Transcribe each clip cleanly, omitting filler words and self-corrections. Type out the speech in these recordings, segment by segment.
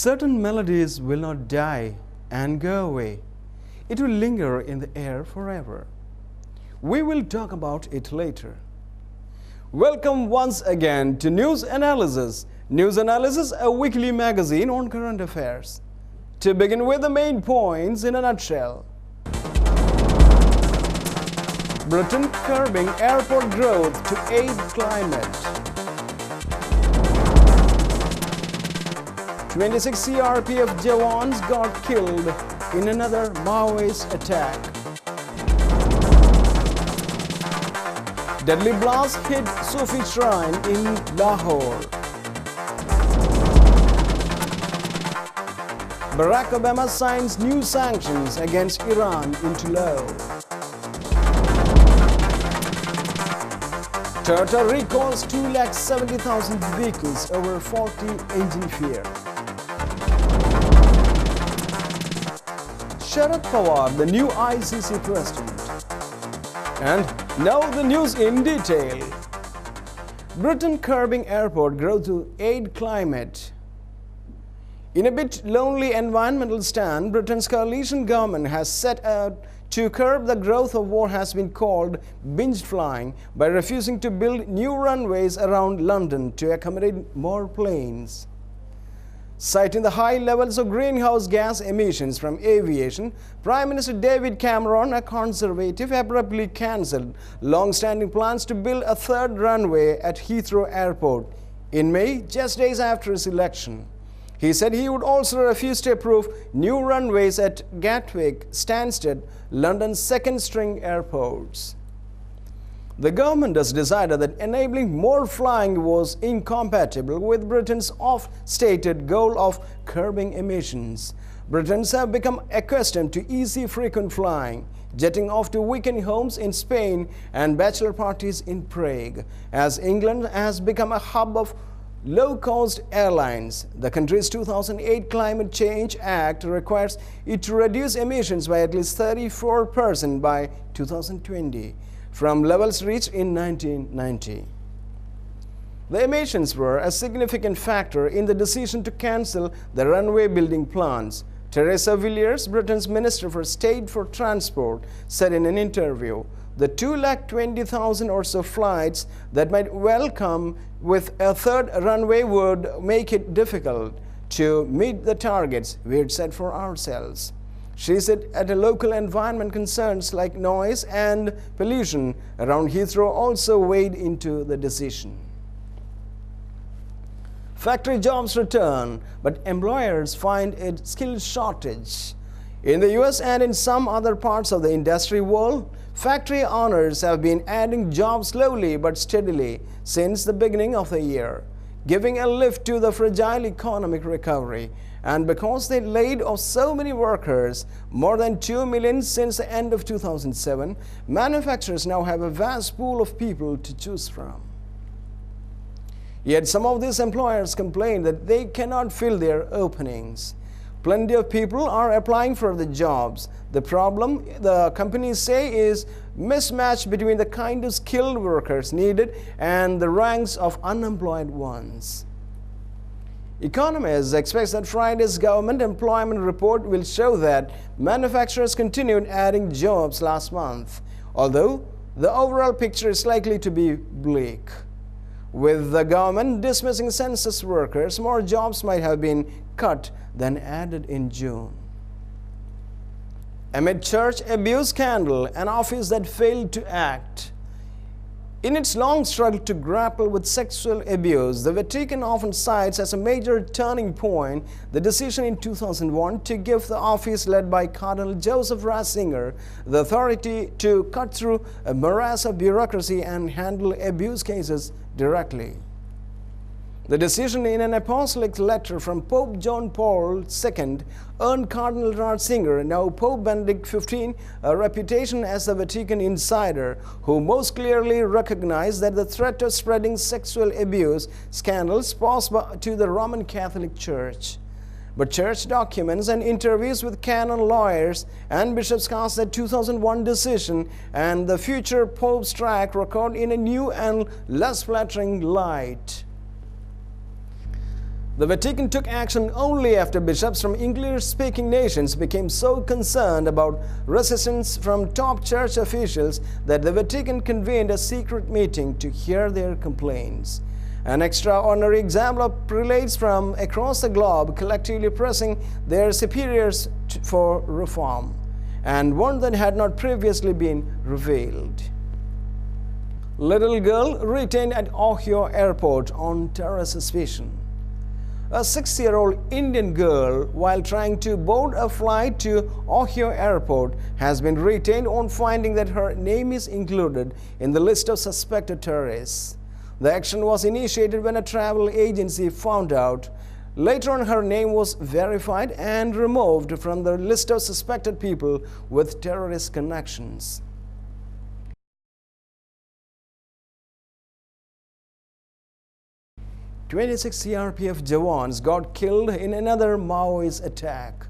Certain melodies will not die and go away. It will linger in the air forever. We will talk about it later. Welcome once again to News Analysis. News Analysis, a weekly magazine on current affairs. To begin with the main points in a nutshell. Britain curbing airport growth to aid climate. 26 CRPF Jawans got killed in another Maoist attack. Deadly blast hit Sufi shrine in Lahore. Barack Obama signs new sanctions against Iran into law. Toyota recalls 270,000 vehicles over faulty engine fear. Sharad Pawar, the new ICC president. And now the news in detail. Britain curbing airport growth to aid climate. In a bit lonely environmental stand, Britain's coalition government has set out to curb the growth of what has been called binge flying by refusing to build new runways around London to accommodate more planes. Citing the high levels of greenhouse gas emissions from aviation, Prime Minister David Cameron, a conservative, abruptly cancelled long-standing plans to build a third runway at Heathrow Airport in May, just days after his election. He said he would also refuse to approve new runways at Gatwick, Stansted, London's second-string airports. The government has decided that enabling more flying was incompatible with Britain's oft-stated goal of curbing emissions. Britons have become accustomed to easy, frequent flying, jetting off to weekend homes in Spain and bachelor parties in Prague. As England has become a hub of low-cost airlines, the country's 2008 Climate Change Act requires it to reduce emissions by at least 34% by 2020. From levels reached in 1990. The emissions were a significant factor in the decision to cancel the runway building plans. Theresa Villiers, Britain's Minister for State for Transport, said in an interview, the 220,000 or so flights that might well come with a third runway would make it difficult to meet the targets we had set for ourselves. She said at a local environment concerns like noise and pollution around Heathrow also weighed into the decision. Factory jobs return, but employers find it skill shortage. In the US and in some other parts of the industry world, factory owners have been adding jobs slowly but steadily since the beginning of the year, giving a lift to the fragile economic recovery. And because they laid off so many workers, more than 2 million since the end of 2007, manufacturers now have a vast pool of people to choose from. Yet some of these employers complain that they cannot fill their openings. Plenty of people are applying for the jobs. The problem, the companies say, is mismatch between the kind of skilled workers needed and the ranks of unemployed ones. Economists expect that Friday's government employment report will show that manufacturers continued adding jobs last month, although the overall picture is likely to be bleak. With the government dismissing census workers, more jobs might have been cut than added in June. Amid church abuse scandal, an office that failed to act. In its long struggle to grapple with sexual abuse, the Vatican often cites as a major turning point the decision in 2001 to give the office led by Cardinal Joseph Ratzinger the authority to cut through a morass of bureaucracy and handle abuse cases directly. The decision in an apostolic letter from Pope John Paul II earned Cardinal Ratzinger, now Pope Benedict XV, a reputation as a Vatican insider who most clearly recognized that the threat of spreading sexual abuse scandals posed to the Roman Catholic Church. But church documents and interviews with canon lawyers and bishops cast the 2001 decision and the future Pope's track record in a new and less flattering light. The Vatican took action only after bishops from English-speaking nations became so concerned about resistance from top church officials that the Vatican convened a secret meeting to hear their complaints. An extraordinary example of prelates from across the globe collectively pressing their superiors for reform, and one that had not previously been revealed. Little girl retained at Ohio airport on terror suspicion. A 6-year-old Indian girl, while trying to board a flight to Ohio airport, has been retained on finding that her name is included in the list of suspected terrorists. The action was initiated when a travel agency found out. Later on, her name was verified and removed from the list of suspected people with terrorist connections. 26 CRPF Jawans got killed in another Maoist attack.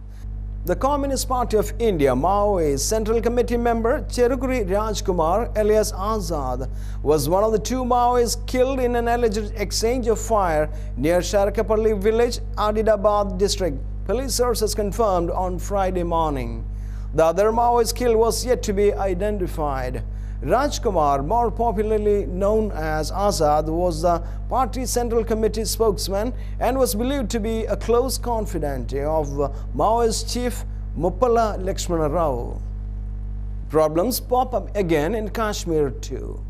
The Communist Party of India Maoist Central Committee member Cherukuri Rajkumar alias Azad was one of the 2 Maoists killed in an alleged exchange of fire near Sharakapalli village, Adilabad district, police sources confirmed on Friday morning. The other Maoist killed was yet to be identified. Rajkumar, more popularly known as Azad, was the party Central Committee spokesman and was believed to be a close confidant of Maoist chief Muppala Lakshmana Rao. Problems pop up again in Kashmir too.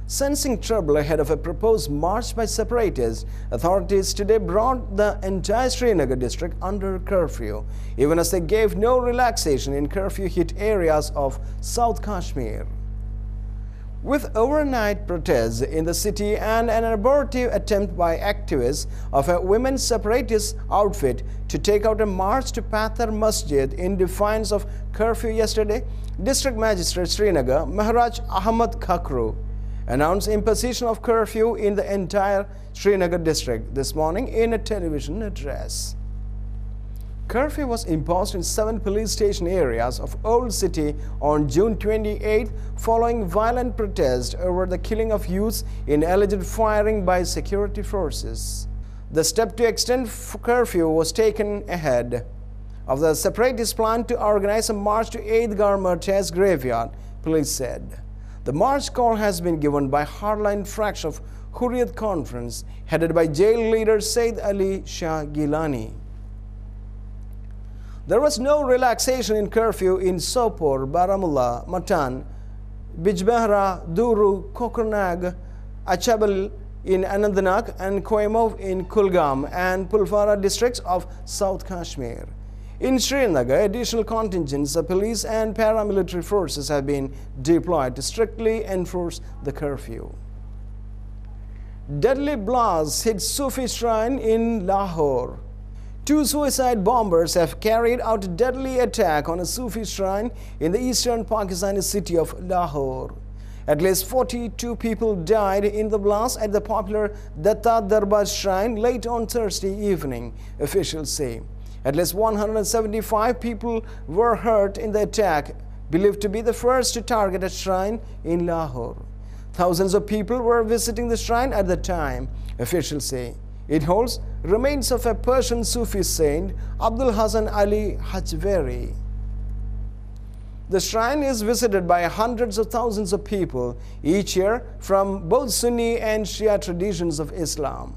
Sensing trouble ahead of a proposed march by separatists, authorities today brought the entire Srinagar district under curfew, even as they gave no relaxation in curfew-hit areas of South Kashmir. With overnight protests in the city and an abortive attempt by activists of a women's separatist outfit to take out a march to Pathar Masjid in defiance of curfew yesterday, District Magistrate Srinagar Maharaj Ahmad Khakru announced imposition of curfew in the entire Srinagar district this morning in a television address. Curfew was imposed in 7 police station areas of Old City on June 28 following violent protests over the killing of youths in alleged firing by security forces. The step to extend curfew was taken ahead of the separatist plan to organize a march to Eidgah Merchants Graveyard, police said. The march call has been given by hardline fraction of Hurriyat Conference headed by jail leader Said Ali Shah Gilani. There was no relaxation in curfew in Sopore, Baramulla, Matan, Bijbehra, Duru, Kokernag, Achabal in Anantnag and Koimov in Kulgam and Pulvara districts of South Kashmir. In Srinagar, additional contingents of police and paramilitary forces have been deployed to strictly enforce the curfew. Deadly blasts hit Sufi shrine in Lahore. 2 suicide bombers have carried out a deadly attack on a Sufi shrine in the eastern Pakistani city of Lahore. At least 42 people died in the blast at the popular Datta Darbar shrine late on Thursday evening, officials say. At least 175 people were hurt in the attack, believed to be the first to target a shrine in Lahore. Thousands of people were visiting the shrine at the time, officials say. It holds remains of a Persian Sufi saint, Abdul Hasan Ali Hajveri. The shrine is visited by hundreds of thousands of people each year from both Sunni and Shia traditions of Islam.